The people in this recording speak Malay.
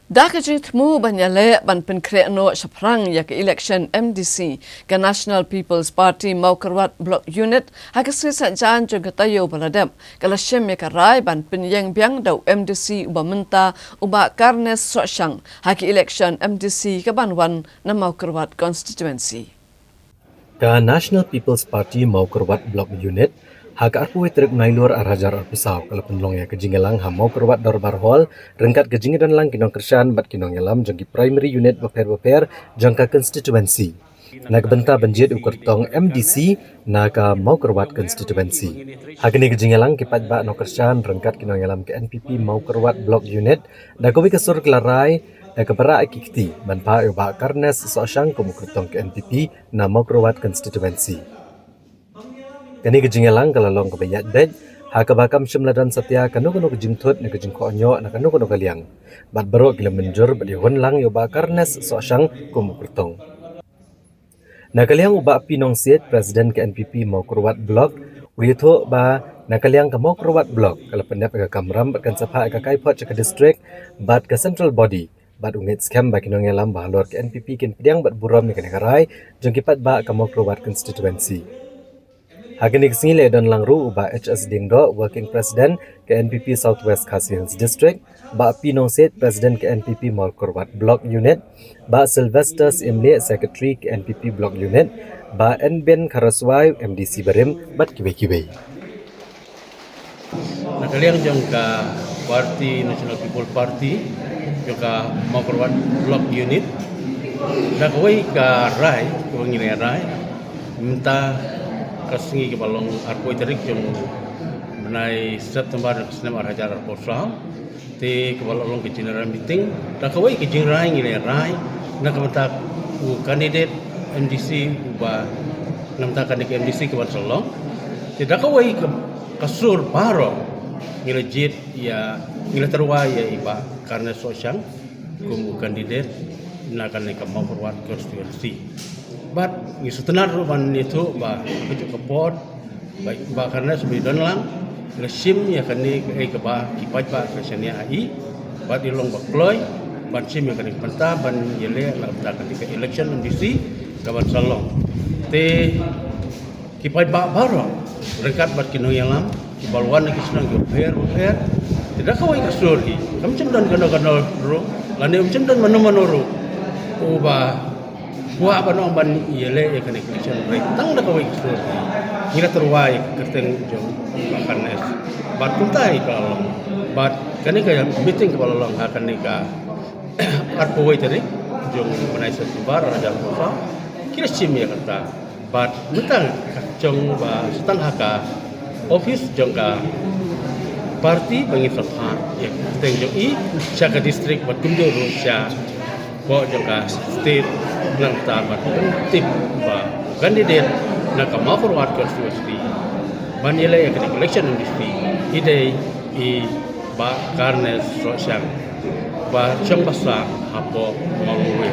Dakajit mu banyale ban penkreano shaprang yak election MDC ke National People's Party Maukarwat Block Unit hakasri sajan juga tayo baladam kalashem yak rai ban penyeng biang dau MDC ubamenta uba karnes sosyang haki election MDC ke banwan na Maukarwat constituency. Ka National People's Party Maukarwat Block Unit hak arpu trip nailur arajar arpisau kalau penlong ya kejingelang ha Maukarwat Darbar Hall rengkat kejingedan lang kinong kersan bat kinong elam jangki primary unit beper jangka constituency. Nak benta banjit ukur tong MDC naga Maukarwat constituency. Hak ini kejingelang kipat ba no kersan rengkat kinong elam ke NPP Maukarwat Block Unit da kowi kesur kelarai da kebera ikikti manpa uba karnes sosyang kumukurtong ke NPP na Maukarwat constituency. Kani kejingelang kalalong kebayat dej, haka bakam syamladan satya kanu kejingtut na kejing konyo na kanu kaliang. Bat baro gila menjur badi lang yoba karnes sosyang kumukurtong. Na kaliang uba pinong siet presiden ke NPP Maukarwat Block, uyito ba na kaliang ke Maukarwat Block kalau pendap ke kamram batkan sapa ke kaipot ke distrik bat ke central body. Bat ungit scam bagi nong elam bahalor ke NPP kin pediang bat buram ni kenegarai jengkipat ba ke Maukarwat constituency. Hagini kesini dan langru uba HS Dingdo working president ke NPP Southwest Khasi Hills District, ba Pinong Set president ke NPP Maukarwat Block Unit, ba Sylvester Imle secretary ke NPP Block Unit, ba Enben Karaswai MDC Barim bat kibai-kibai. Nakaliang jangka Parti National People Party jangka Maukarwat Block Unit nakawai ka rai kawangin rai minta kasingi ke balong arpoi tarik yang menai September dan September hajar arposal te ke balong ke general meeting dah kawai ke general ini rai nak mentak kandidat MDC ubah namta kandidat MDC ke Barcelona tidak kawai ke kasur paro ngilejit ya ngileterwa ya iba karena sosyang kumu kandidat nak kandidat Maukarwat constituency. But setenar rupan itu bah itu kepot baik bah karena sebidon lang lesim ya kani ke bah kipat bah kesenia ai bah di long bakloy bah sim ya kani penta ban yele nak kani ke election MDC kawan salong te kipat bah baro rekat bah kino yang lam kibalwan ki senang geper tidak kawai kasuri kami cemdan kano ro lane cemdan mano ubah buah apa nom ban yele ya kena election rate tang dah kawai kesur ngira terwai kerteng jom makan es bat kuntai kalau bat kani kaya meeting kalau long akan nika arpoi tadi jom menai setubar ada apa kira sim ya kata bat mentang jong ba setang haka office jong ka parti bangit sapha ya kerteng jong i syaka district bat kundur sya ko jong state nang tamat tip ba kandidat nak Maukarwat constituency banile ya kena election industry ide I ba karnes sosyang ba chong basa hapo mangwe